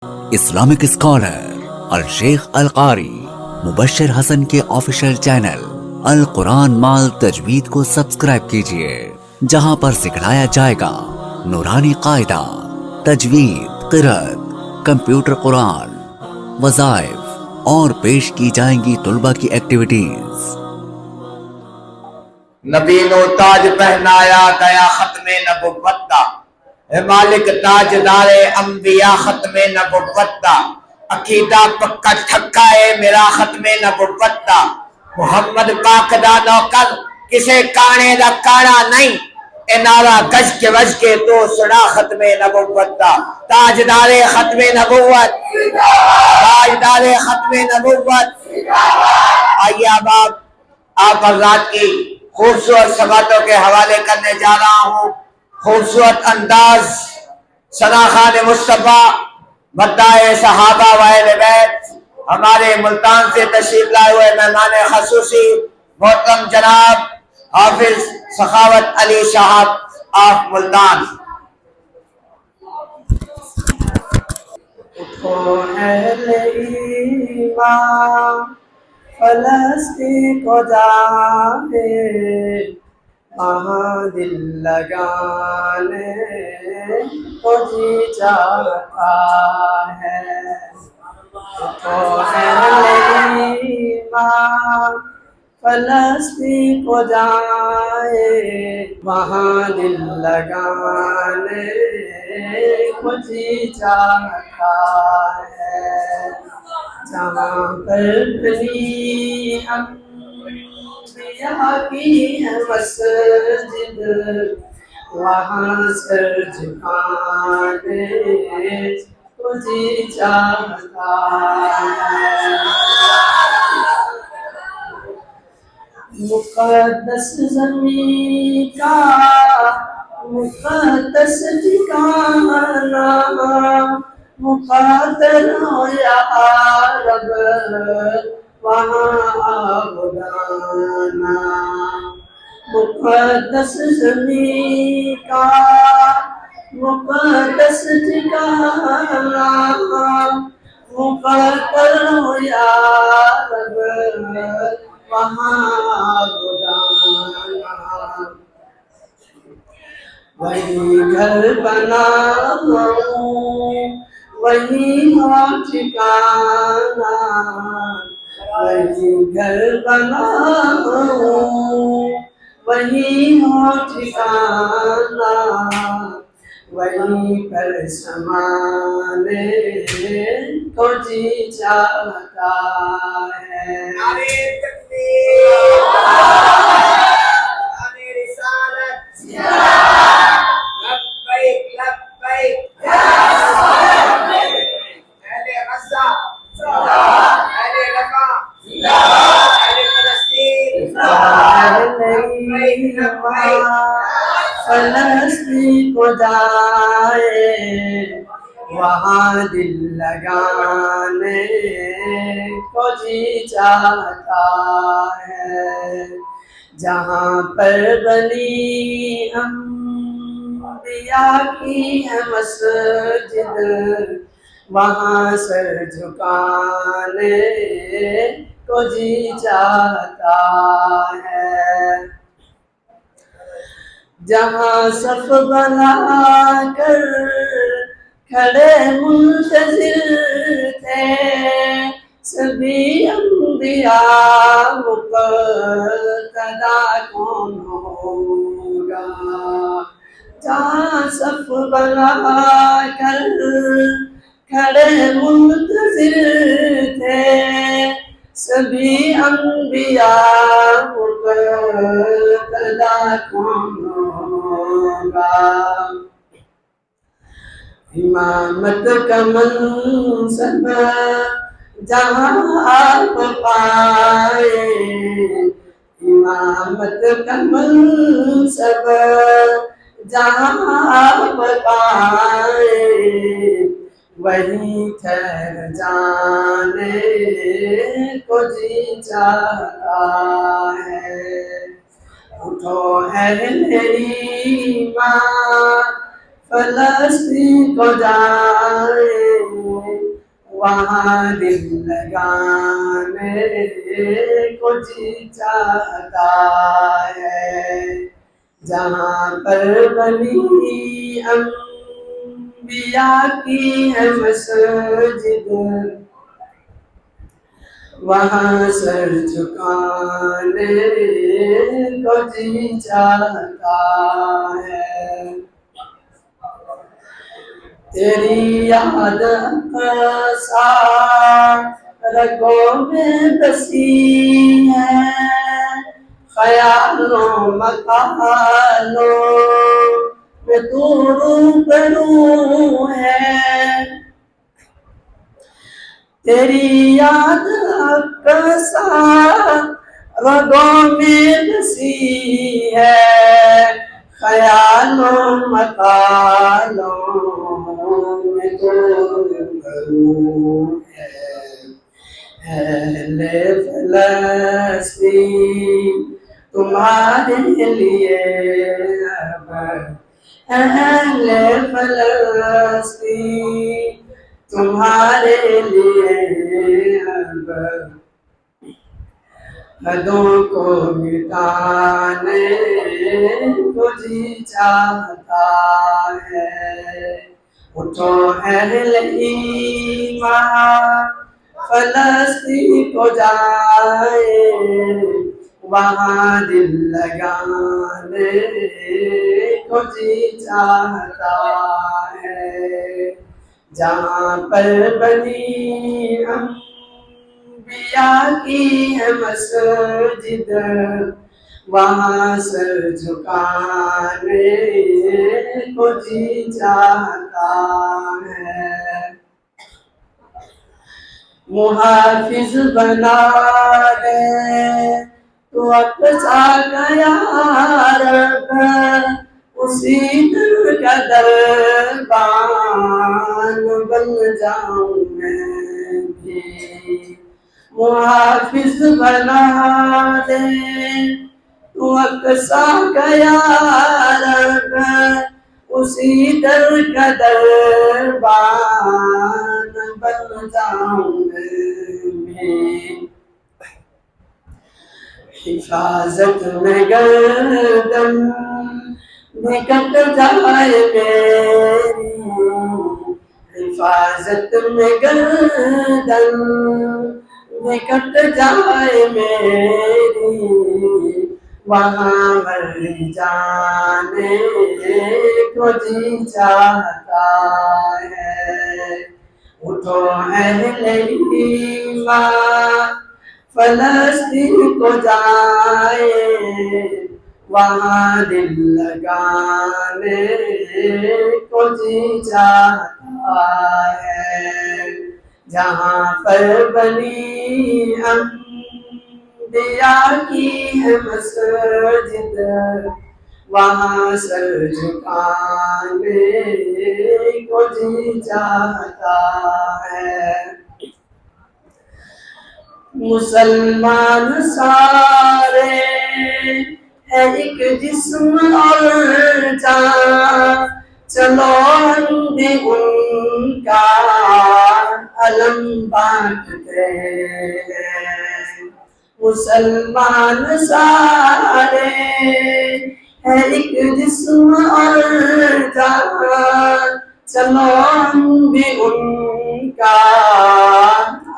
Islamic scholar الشیخ القاری مبشر حسن کے official channel القرآن مال تجوید کو سبسکرائب کیجئے، جہاں پر سکھلایا جائے گا نورانی قاعدہ، تجوید، قرأت، کمپیوٹر قرآن، وظائف اور پیش کی جائیں گی طلبہ کی ایکٹیویٹیز۔ نبی نو تاج پہنایا گیا ختم نبوت دا، اے مالک تاج دارے انبیاء ختم نبوت دا، عقیدہ پکا ٹھکا ہے میرا ختم نبوت دا، محمد پاک دا نوکر کسے کانے دا کانا نہیں، اے نارا گج کے وج کے تو سنا ختم نبوت دا، تاج دارے ختم نبوت، تاج دارے ختم نبوت۔ آئیے اب آپ حضرات کی خوبصورت سباتوں کے حوالے کرنے جا رہا ہوں۔ خوبصورت انداز ثنا خان مصطفیٰ مداح صحابہ و اہل بیت، ہمارے ملتان سے تشریف لائے ہوئے مہمان خصوصی محترم جناب حافظ سخاوت علی صاحب آف ملتان۔ اٹھو اہل ایمان فلسطین کو جانے، وہاں دل لگانے کو جی چاہتا ہے۔ اٹھو اہل ایمان فلسطین کو جائے، وہاں دل لگانے کو جی چاہتا ہے۔ جہاں پر بنی انبیاء کی ہے مسجد، وہاں سر جھکانے کو جی چاہتا ہے۔ مقدس زمین کا مقدس ٹھکانا، مقدر ہو یا رب وہاں آبادانا۔ مقدس زمین کا مقدس ٹھکانا، مقدر ہو یا رب وہاں آبادانا۔ وہی گھر بناؤں وہی ہو ٹھکانا، وہی گھر بناؤں وہی ہو ٹھکانا، وہیں پر سمانے کو جی چاہتا ہے۔ نعرہ تکبیر، نعرہ رسالت، لبیک لبیک، اہل غزہ، اہل رفح، اہل فلسطین، لبیک لبیک۔ فلسطین کو جائے، وہاں دل لگانے کو جی چاہتا ہے۔ جہاں پر بنی انبیاء کی ہے مسجد، وہاں سر جھکانے کو جی چاہتا ہے۔ جہاں صف بنا کر کھڑے منتظر تھے سبھی انبیاء، مقتدا کون ہوگا؟ جہاں صف بنا کر کھڑے منتظر تھے سبھی انبیاء، مقتدا کون ہوگا؟ امامت کا منصب جہاں آپ پائے، امامت کا منصب جہاں آپ پائے، وہیں ٹھہر جانے کو جی چاہتا ہے۔ اٹھو اہل ایمان فلسطین کو جائے، وہاں دل لگانے کو جی چاہتا ہے، جہاں پر بنی انبیاء کی ہے مسجد، وہاں سر جھکانے کو جی چاہتا ہے۔ تیری یاد اقصی رگوں میں بسی ہے، خیالوں مقالوں میں تو روبرو ہے، تیری یاد اقصی رگوں میں بسی ہے، خیالوں مقالوں میں تو روبرو ہے۔ اہل فلسطین تمہارے لیے اب، اہل فلسطین تمہارے لیے اب حدوں کو مٹانے کو جی چاہتا ہے۔ اٹھو اہل ایمان فلسطین کو جائے، وہاں دل لگانے کو جی چاہتا ہے، جہاں پر بنی انبیاء کی ہے مسجد، وہاں سر جھکانے کو جی چاہتا ہے۔ محافظ بنا دے تو اقصی کا یا رب، اسی در کا دربان بن جاؤں میں بھی۔ محافظ بنا دے تو اقصی کا یا رب، اسی در کا دربان بن جاؤں میں۔ حفاظت میں گردن نکٹ جائے میری، حفاظت میں گردن نکٹ جائے میری، وہاں مر جانے کو جی چاہتا ہے۔ اٹھو اہل ایمان فلسطین کو جائے، وہاں دل لگانے کو جی چاہتا ہے، جہاں پر بنی انبیاء کی ہے مسجد، وہاں سر جھکانے کو جی چاہتا ہے۔ مسلمان سارے ہے ایک جسم اور جان، چلو ہم بھی ان کا علم بانٹتے ہیں۔ مسلمان سارے ہے ایک جسم اور جان، چلو ہم بھی ان کا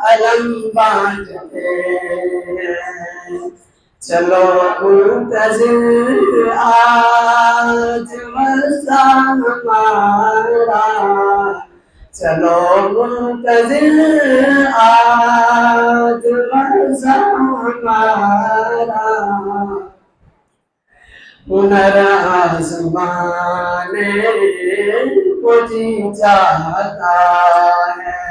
علم بانٹتے ہیں۔ چلو منتظر آج مرزا ہمارا، چلو منتظر آج مرزا ہمارا، ہنر آزمانے کو جی چاہتا ہے۔